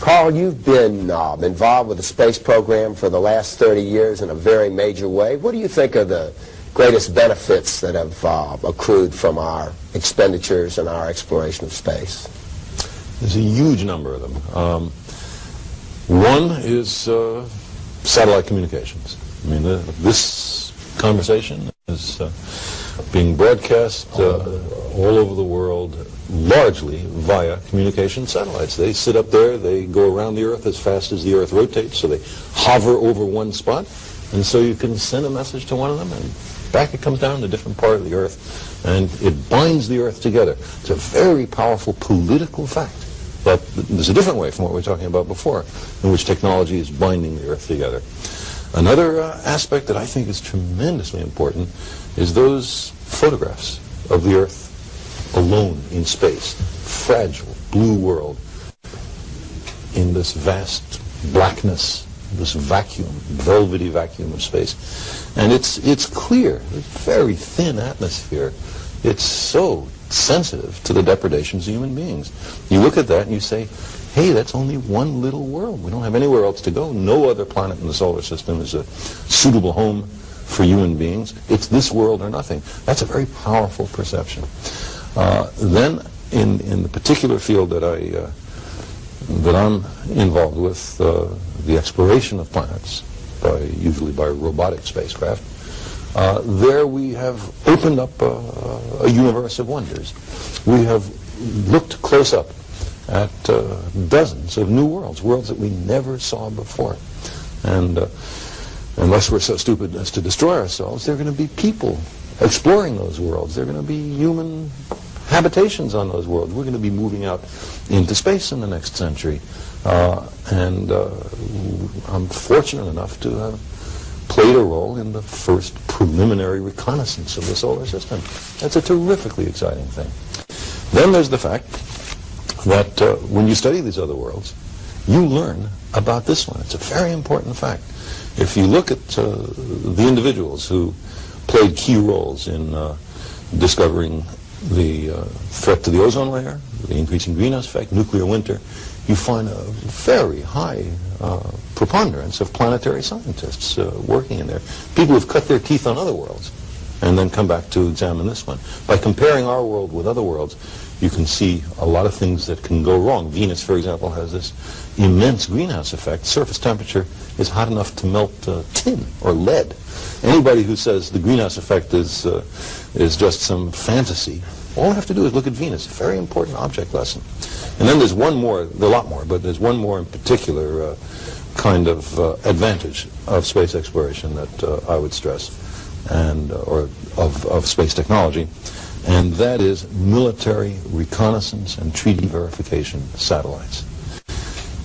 Carl, you've been involved with the space program for the last 30 years in a very major way. What do you think are the greatest benefits that have accrued from our expenditures and our exploration of space? There's a huge number of them. One is satellite communications. I mean, this conversation is being broadcast all over the world, largely via communication satellites. They sit up there, they go around the Earth as fast as the Earth rotates, so they hover over one spot, and so you can send a message to one of them, and back it comes down to a different part of the Earth, and it binds the Earth together. It's a very powerful political fact. But there's a different way from what we were talking about before, in which technology is binding the Earth together. Another aspect that I think is tremendously important is those photographs of the Earth alone in space, fragile, blue world, in this vast blackness, this vacuum, velvety vacuum of space. And it's clear, it's very thin atmosphere. It's so sensitive to the depredations of human beings. You look at that and you say, hey, that's only one little world. We don't have anywhere else to go. No other planet in the solar system is a suitable home for human beings. It's this world or nothing. That's a very powerful perception. Then, in the particular field that I'm involved with, the exploration of planets, usually by robotic spacecraft, there we have opened up a universe of wonders. We have looked close up at dozens of new worlds, worlds that we never saw before. And unless we're so stupid as to destroy ourselves, there are going to be people exploring those worlds. There are going to be human habitations on those worlds. We're going to be moving out into space in the next century. And I'm fortunate enough to have played a role in the first preliminary reconnaissance of the solar system. That's a terrifically exciting thing. Then there's the fact that when you study these other worlds, you learn about this one. It's a very important fact. If you look at the individuals who played key roles in discovering the threat to the ozone layer, the increasing greenhouse effect, nuclear winter, you find a very high preponderance of planetary scientists working in there. People who've cut their teeth on other worlds and then come back to examine this one. By comparing our world with other worlds, you can see a lot of things that can go wrong. Venus, for example, has this immense greenhouse effect. Surface temperature is hot enough to melt tin or lead. Anybody who says the greenhouse effect is just some fantasy, all I have to do is look at Venus. A very important object lesson. And then there's one more, there are a lot more, but there's one more in particular kind of advantage of space exploration that I would stress, and or of space technology, and that is military reconnaissance and treaty verification satellites.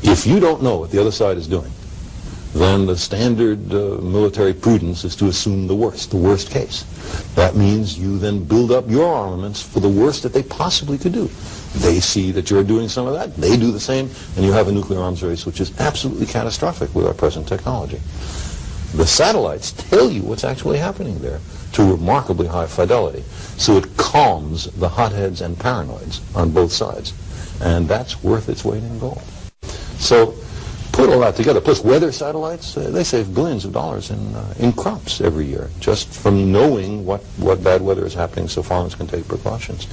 If you don't know what the other side is doing, then the standard military prudence is to assume the worst case. That means you then build up your armaments for the worst that they possibly could do. They see that you're doing some of that, they do the same, and you have a nuclear arms race which is absolutely catastrophic with our present technology. The satellites tell you what's actually happening there to remarkably high fidelity, so it calms the hotheads and paranoids on both sides, and that's worth its weight in gold. So put all that together, plus weather satellites, they save billions of dollars in crops every year, just from knowing what bad weather is happening so farmers can take precautions.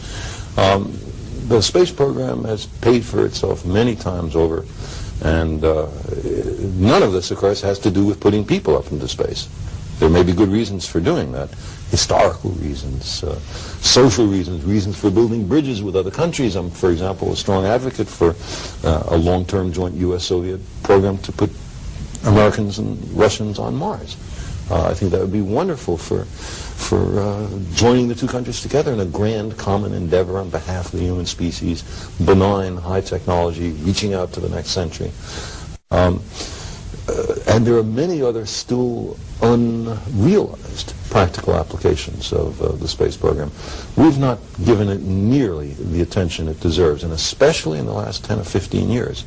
The space program has paid for itself many times over, and none of this, of course, has to do with putting people up into space. There may be good reasons for doing that. Historical reasons, social reasons, reasons for building bridges with other countries. I'm, for example, a strong advocate for a long-term joint U.S.-Soviet program to put Americans and Russians on Mars. I think that would be wonderful for joining the two countries together in a grand common endeavor on behalf of the human species, benign, high technology, reaching out to the next century. And there are many other still unrealized practical applications of the space program. We've not given it nearly the attention it deserves, and especially in the last 10 or 15 years,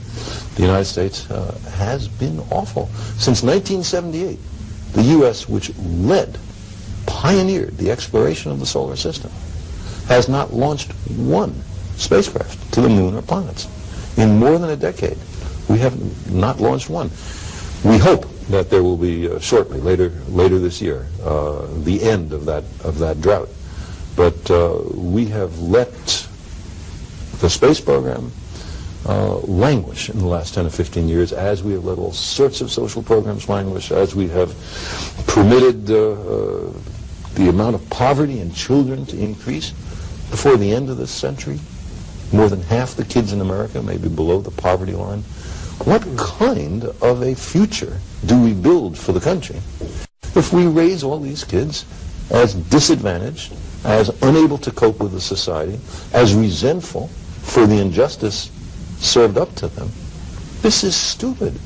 the United States has been awful. Since 1978, the U.S., which pioneered the exploration of the solar system, has not launched one spacecraft to the moon or planets. In more than a decade, We have not launched one. We hope that there will be shortly, later this year, the end of that drought. But we have let the space program languish in the last 10 or 15 years, as we have let all sorts of social programs languish, as we have permitted the amount of poverty in children to increase. Before the end of this century, more than half the kids in America may be below the poverty line. What kind of a future do we build for the country if we raise all these kids as disadvantaged, as unable to cope with the society, as resentful for the injustice served up to them? This is stupid.